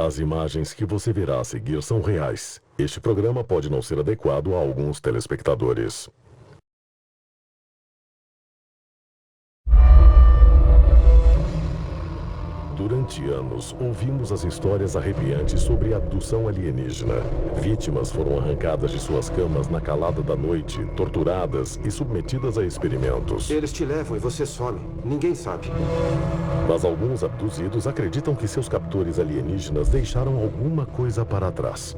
As imagens que você verá a seguir são reais. Este programa pode não ser adequado a alguns telespectadores. Durante anos, ouvimos as histórias arrepiantes sobre a abdução alienígena. Vítimas foram arrancadas de suas camas na calada da noite, torturadas e submetidas a experimentos. Eles te levam e você some. Ninguém sabe. Mas alguns abduzidos acreditam que seus captores alienígenas deixaram alguma coisa para trás.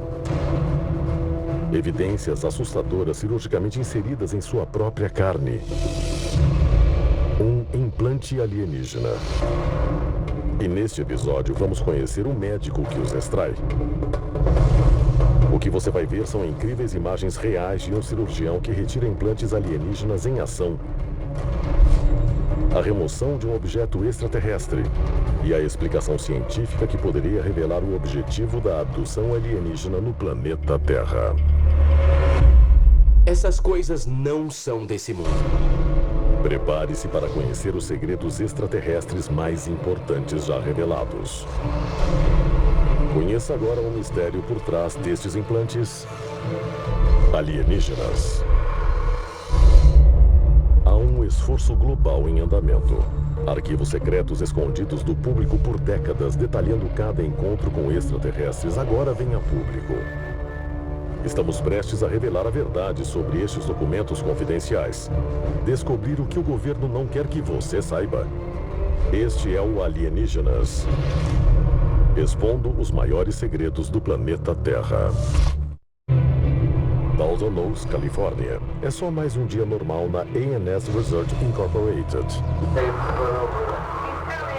Evidências assustadoras cirurgicamente inseridas em sua própria carne. Um implante alienígena. E neste episódio vamos conhecer o médico que os extrai. O que você vai ver são incríveis imagens reais de um cirurgião que retira implantes alienígenas em ação. A remoção de um objeto extraterrestre. E a explicação científica que poderia revelar o objetivo da abdução alienígena no planeta Terra. Essas coisas não são desse mundo. Prepare-se para conhecer os segredos extraterrestres mais importantes já revelados. Conheça agora o mistério por trás destes implantes alienígenas. Há um esforço global em andamento. Arquivos secretos escondidos do público por décadas, detalhando cada encontro com extraterrestres, agora vêm a público. Estamos prestes a revelar a verdade sobre estes documentos confidenciais. Descobrir o que o governo não quer que você saiba. Este é o Alienígenas. Expondo os maiores segredos do planeta Terra. Thousand Oaks, Califórnia. É só mais um dia normal na A&S Research Incorporated.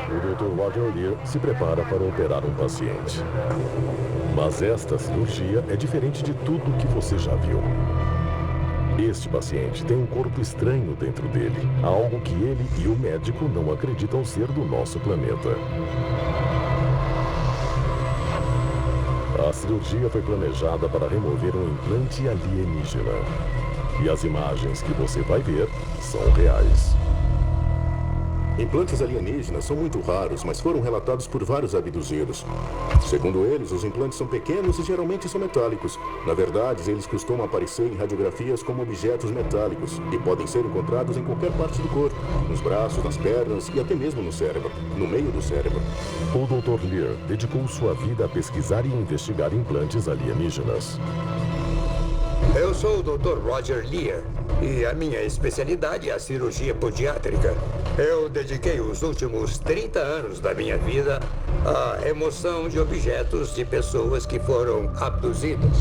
O Dr. Roger Lear se prepara para operar um paciente. Mas esta cirurgia é diferente de tudo que você já viu. Este paciente tem um corpo estranho dentro dele, algo que ele e o médico não acreditam ser do nosso planeta. A cirurgia foi planejada para remover um implante alienígena. E as imagens que você vai ver são reais. Implantes alienígenas são muito raros, mas foram relatados por vários abduzidos. Segundo eles, os implantes são pequenos e geralmente são metálicos. Na verdade, eles costumam aparecer em radiografias como objetos metálicos e podem ser encontrados em qualquer parte do corpo, nos braços, nas pernas e até mesmo no cérebro, no meio do cérebro. O Dr. Lear dedicou sua vida a pesquisar e investigar implantes alienígenas. Eu sou o Dr. Roger Lear e a minha especialidade é a cirurgia podiátrica. Eu dediquei os últimos 30 anos da minha vida à remoção de objetos de pessoas que foram abduzidas.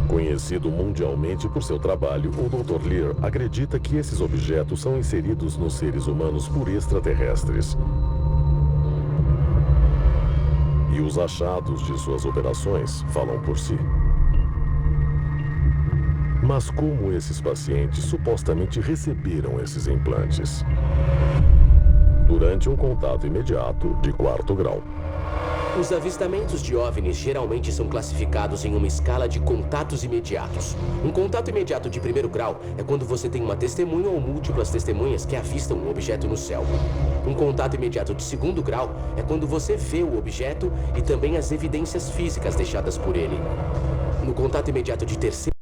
Conhecido mundialmente por seu trabalho, o Dr. Lear acredita que esses objetos são inseridos nos seres humanos por extraterrestres. E os achados de suas operações falam por si. Mas como esses pacientes supostamente receberam esses implantes? Durante um contato imediato de 4º grau. Os avistamentos de OVNIs geralmente são classificados em uma escala de contatos imediatos. Um contato imediato de 1º grau é quando você tem uma testemunha ou múltiplas testemunhas que avistam um objeto no céu. Um contato imediato de 2º grau é quando você vê o objeto e também as evidências físicas deixadas por ele. No contato imediato de 3º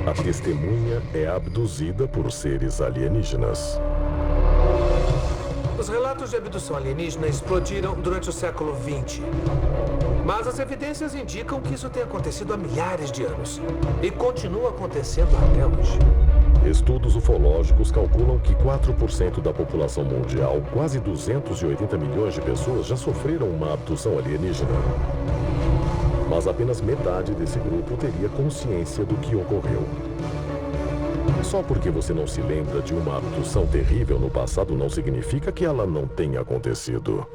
a testemunha é abduzida por seres alienígenas. Os relatos de abdução alienígena explodiram durante o século XX. Mas as evidências indicam que isso tem acontecido há milhares de anos. E continua acontecendo até hoje. Estudos ufológicos calculam que 4% da população mundial, quase 280 milhões de pessoas, já sofreram uma abdução alienígena. Mas apenas metade desse grupo teria consciência do que ocorreu. Só porque você não se lembra de uma abdução terrível no passado não significa que ela não tenha acontecido.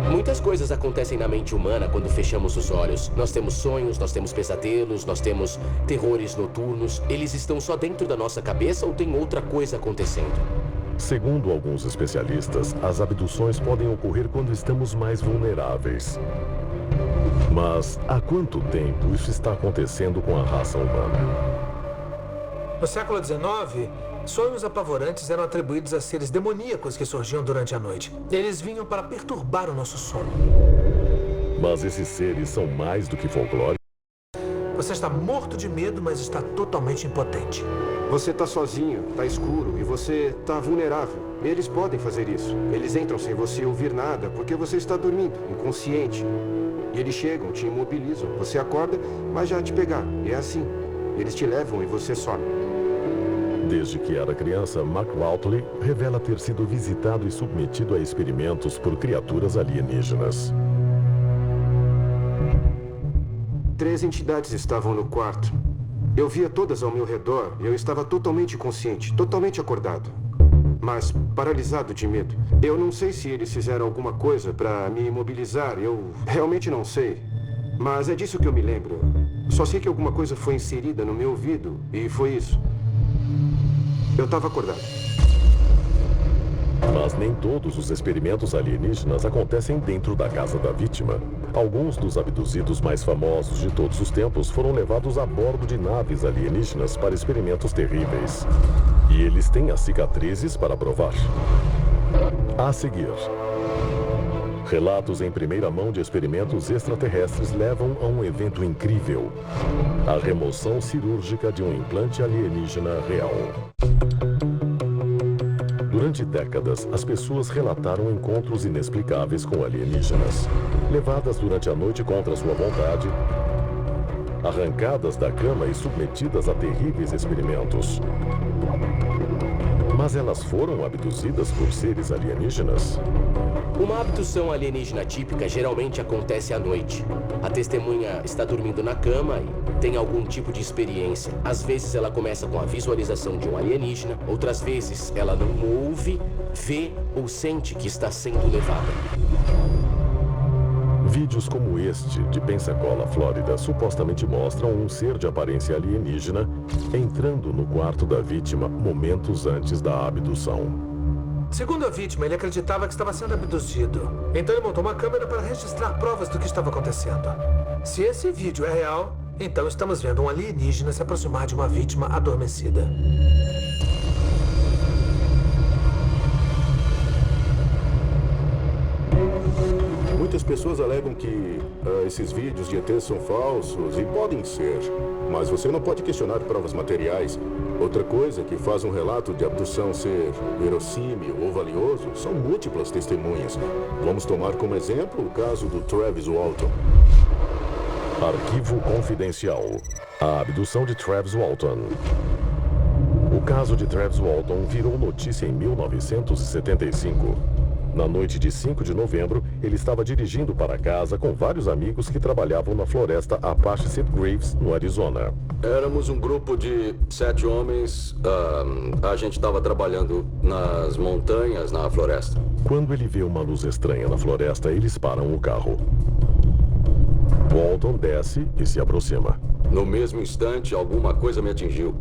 Muitas coisas acontecem na mente humana quando fechamos os olhos. Nós temos sonhos, nós temos pesadelos, nós temos terrores noturnos. Eles estão só dentro da nossa cabeça ou tem outra coisa acontecendo? Segundo alguns especialistas, as abduções podem ocorrer quando estamos mais vulneráveis. Mas há quanto tempo isso está acontecendo com a raça humana? No século XIX, sonhos apavorantes eram atribuídos a seres demoníacos que surgiam durante a noite. Eles vinham para perturbar o nosso sono. Mas esses seres são mais do que folclore. Você está morto de medo, mas está totalmente impotente. Você tá sozinho, tá escuro e você tá vulnerável. Eles podem fazer isso. Eles entram sem você ouvir nada porque você está dormindo, inconsciente. E eles chegam, te imobilizam. Você acorda, mas já te pegaram. É assim. Eles te levam e você some. Desde que era criança, Mark Waltley revela ter sido visitado e submetido a experimentos por criaturas alienígenas. 3 entidades estavam no quarto. Eu via todas ao meu redor e eu estava totalmente consciente, totalmente acordado. Mas paralisado de medo. Eu não sei se eles fizeram alguma coisa para me imobilizar, eu realmente não sei. Mas é disso que eu me lembro. Só sei que alguma coisa foi inserida no meu ouvido e foi isso. Eu estava acordado. Mas nem todos os experimentos alienígenas acontecem dentro da casa da vítima. Alguns dos abduzidos mais famosos de todos os tempos foram levados a bordo de naves alienígenas para experimentos terríveis. E eles têm as cicatrizes para provar. A seguir, relatos em primeira mão de experimentos extraterrestres levam a um evento incrível: a remoção cirúrgica de um implante alienígena real. Durante décadas, as pessoas relataram encontros inexplicáveis com alienígenas. Levadas durante a noite contra sua vontade, arrancadas da cama e submetidas a terríveis experimentos. Mas elas foram abduzidas por seres alienígenas? Uma abdução alienígena típica geralmente acontece à noite. A testemunha está dormindo na cama e tem algum tipo de experiência. Às vezes ela começa com a visualização de um alienígena, outras vezes ela não ouve, vê ou sente que está sendo levada. Vídeos como este, de Pensacola, Flórida, supostamente mostram um ser de aparência alienígena entrando no quarto da vítima momentos antes da abdução. Segundo a vítima, ele acreditava que estava sendo abduzido. Então ele montou uma câmera para registrar provas do que estava acontecendo. Se esse vídeo é real, então estamos vendo um alienígena se aproximar de uma vítima adormecida. Muitas pessoas alegam que esses vídeos de ET são falsos e podem ser, mas você não pode questionar provas materiais. Outra coisa que faz um relato de abdução ser verossímil ou valioso são múltiplas testemunhas. Vamos tomar como exemplo o caso do Travis Walton. Arquivo confidencial. A abdução de Travis Walton. O caso de Travis Walton virou notícia em 1975. Na noite de 5 de novembro, ele estava dirigindo para casa com vários amigos que trabalhavam na floresta Apache Sitgraves, no Arizona. Éramos um grupo de 7 homens. A gente estava trabalhando nas montanhas, na floresta. Quando ele vê uma luz estranha na floresta, eles param o carro. Walton desce e se aproxima. No mesmo instante, alguma coisa me atingiu.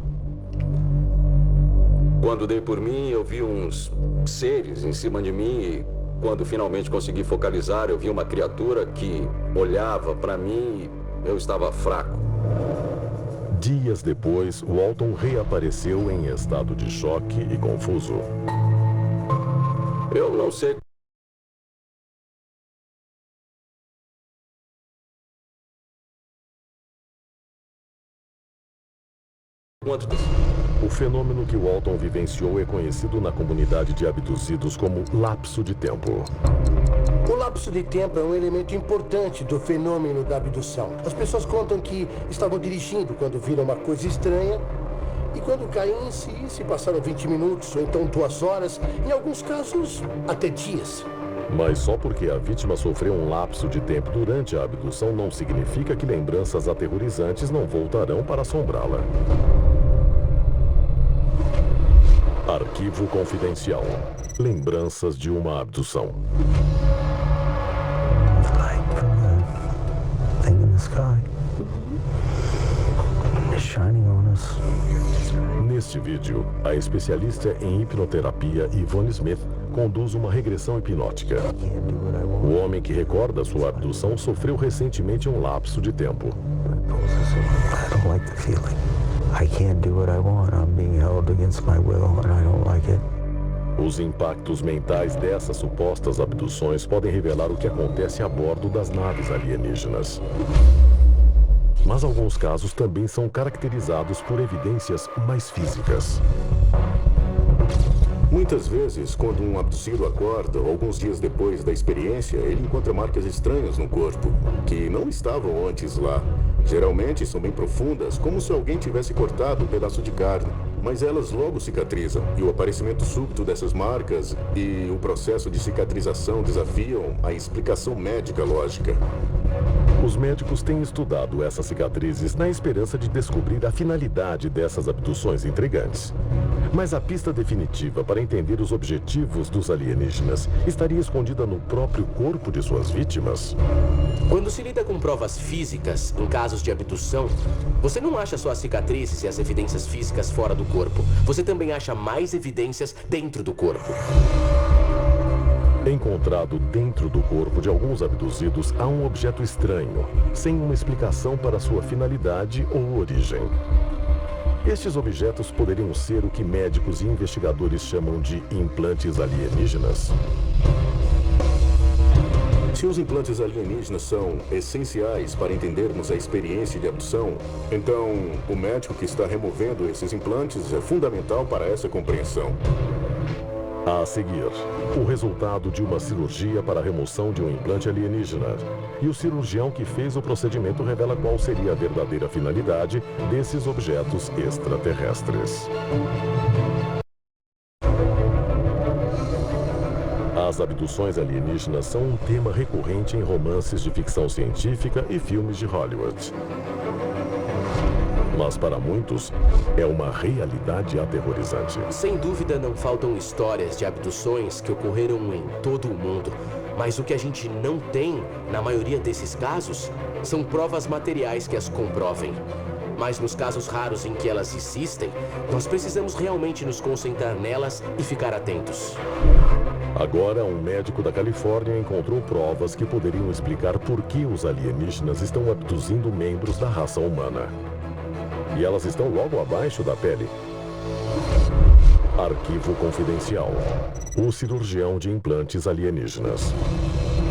Quando dei por mim, eu vi uns seres em cima de mim e quando finalmente consegui focalizar, eu vi uma criatura que olhava para mim e eu estava fraco. Dias depois, Walton reapareceu em estado de choque e confuso. Eu não sei quanto tempo. O fenômeno que Walton vivenciou é conhecido na comunidade de abduzidos como lapso de tempo. O lapso de tempo é um elemento importante do fenômeno da abdução. As pessoas contam que estavam dirigindo quando viram uma coisa estranha e quando caem em si, se passaram 20 minutos ou então 2 horas, em alguns casos até dias. Mas só porque a vítima sofreu um lapso de tempo durante a abdução não significa que lembranças aterrorizantes não voltarão para assombrá-la. Arquivo confidencial. Lembranças de uma abdução. Neste vídeo, a especialista em hipnoterapia Yvonne Smith conduz uma regressão hipnótica. O homem que recorda sua abdução sofreu recentemente um lapso de tempo. I don't like the feeling. I can't do what I want. I'm being held against my will and I don't like it. Os impactos mentais dessas supostas abduções podem revelar o que acontece a bordo das naves alienígenas. Mas alguns casos também são caracterizados por evidências mais físicas. Muitas vezes, quando um abduzido acorda, alguns dias depois da experiência, ele encontra marcas estranhas no corpo, que não estavam antes lá. Geralmente são bem profundas, como se alguém tivesse cortado um pedaço de carne. Mas elas logo cicatrizam, e o aparecimento súbito dessas marcas e o processo de cicatrização desafiam a explicação médica lógica. Os médicos têm estudado essas cicatrizes na esperança de descobrir a finalidade dessas abduções intrigantes. Mas a pista definitiva para entender os objetivos dos alienígenas estaria escondida no próprio corpo de suas vítimas. Quando se lida com provas físicas, em casos de abdução, você não acha só as cicatrizes e as evidências físicas fora do corpo. Você também acha mais evidências dentro do corpo. Encontrado dentro do corpo de alguns abduzidos, há um objeto estranho, sem uma explicação para sua finalidade ou origem. Estes objetos poderiam ser o que médicos e investigadores chamam de implantes alienígenas. Se os implantes alienígenas são essenciais para entendermos a experiência de abdução, então o médico que está removendo esses implantes é fundamental para essa compreensão. A seguir, o resultado de uma cirurgia para a remoção de um implante alienígena. E o cirurgião que fez o procedimento revela qual seria a verdadeira finalidade desses objetos extraterrestres. As abduções alienígenas são um tema recorrente em romances de ficção científica e filmes de Hollywood. Mas para muitos, é uma realidade aterrorizante. Sem dúvida, não faltam histórias de abduções que ocorreram em todo o mundo. Mas o que a gente não tem, na maioria desses casos, são provas materiais que as comprovem. Mas nos casos raros em que elas existem, nós precisamos realmente nos concentrar nelas e ficar atentos. Agora, um médico da Califórnia encontrou provas que poderiam explicar por que os alienígenas estão abduzindo membros da raça humana. E elas estão logo abaixo da pele. Arquivo confidencial. O cirurgião de implantes alienígenas.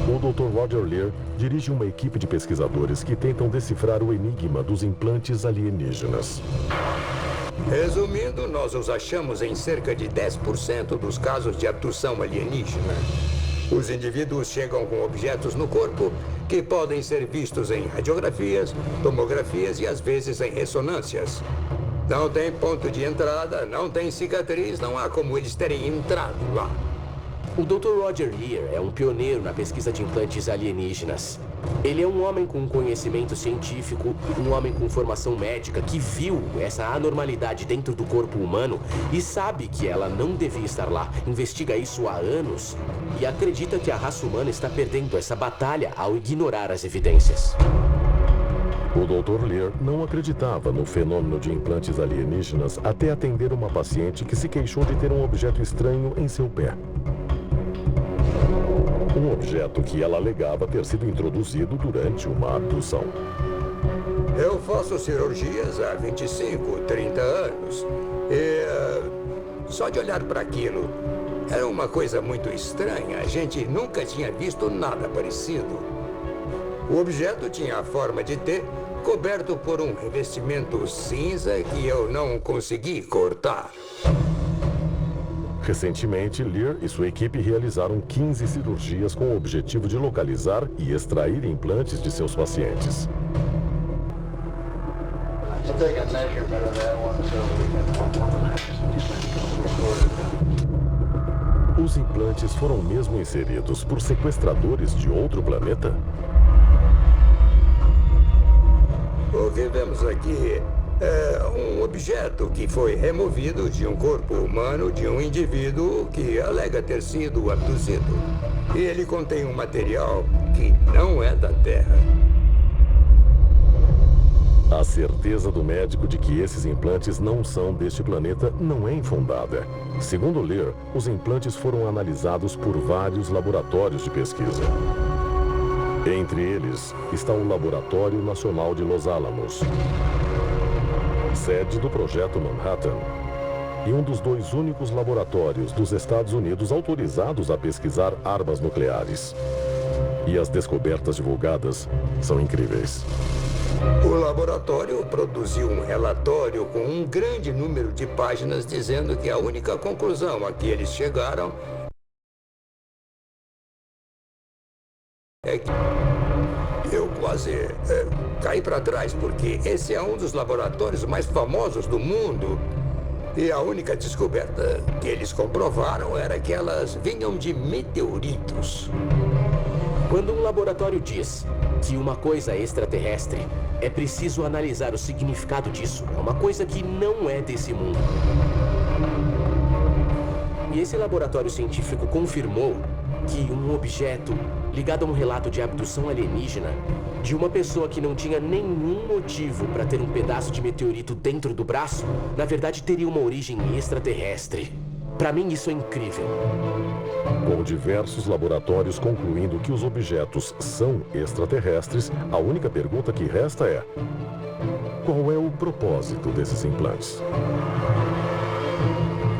O Dr. Roger Leir dirige uma equipe de pesquisadores que tentam decifrar o enigma dos implantes alienígenas. Resumindo, nós os achamos em cerca de 10% dos casos de abdução alienígena. Os indivíduos chegam com objetos no corpo que podem ser vistos em radiografias, tomografias e às vezes em ressonâncias. Não tem ponto de entrada, não tem cicatriz, não há como eles terem entrado lá. O Dr. Roger Leir é um pioneiro na pesquisa de implantes alienígenas. Ele é um homem com conhecimento científico, um homem com formação médica que viu essa anormalidade dentro do corpo humano e sabe que ela não devia estar lá. Investiga isso há anos e acredita que a raça humana está perdendo essa batalha ao ignorar as evidências. O Dr. Leir não acreditava no fenômeno de implantes alienígenas até atender uma paciente que se queixou de ter um objeto estranho em seu pé. Um objeto que ela alegava ter sido introduzido durante uma abdução. Eu faço cirurgias há 25, 30 anos. E só de olhar para aquilo, era uma coisa muito estranha. A gente nunca tinha visto nada parecido. O objeto tinha a forma de T, coberto por um revestimento cinza que eu não consegui cortar. Recentemente, Leir e sua equipe realizaram 15 cirurgias com o objetivo de localizar e extrair implantes de seus pacientes. Os implantes foram mesmo inseridos por sequestradores de outro planeta? O que vemos aqui é um objeto que foi removido de um corpo humano de um indivíduo que alega ter sido abduzido. E ele contém um material que não é da Terra. As certeza do médico de que esses implantes não são deste planeta não é infundada. Segundo Lear, os implantes foram analisados por vários laboratórios de pesquisa. Entre eles está o Laboratório Nacional de Los Alamos, sede do Projeto Manhattan, e um dos 2 únicos laboratórios dos Estados Unidos autorizados a pesquisar armas nucleares. E as descobertas divulgadas são incríveis. O laboratório produziu um relatório com um grande número de páginas dizendo que a única conclusão a que eles chegaram é que eu quase caí para trás, porque esse é um dos laboratórios mais famosos do mundo. E a única descoberta que eles comprovaram era que elas vinham de meteoritos. Quando um laboratório diz que uma coisa é extraterrestre, é preciso analisar o significado disso. É uma coisa que não é desse mundo. E esse laboratório científico confirmou que um objeto ligado a um relato de abdução alienígena de uma pessoa que não tinha nenhum motivo para ter um pedaço de meteorito dentro do braço, na verdade teria uma origem extraterrestre. Para mim isso é incrível. Com diversos laboratórios concluindo que os objetos são extraterrestres, a única pergunta que resta é: qual é o propósito desses implantes?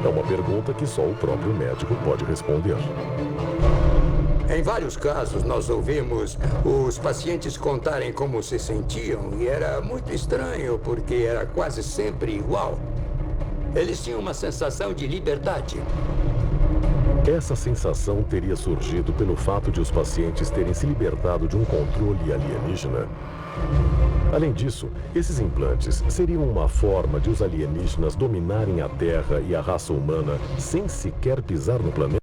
É uma pergunta que só o próprio médico pode responder. Em vários casos, nós ouvimos os pacientes contarem como se sentiam, e era muito estranho, porque era quase sempre igual. Eles tinham uma sensação de liberdade. Essa sensação teria surgido pelo fato de os pacientes terem se libertado de um controle alienígena. Além disso, esses implantes seriam uma forma de os alienígenas dominarem a Terra e a raça humana sem sequer pisar no planeta?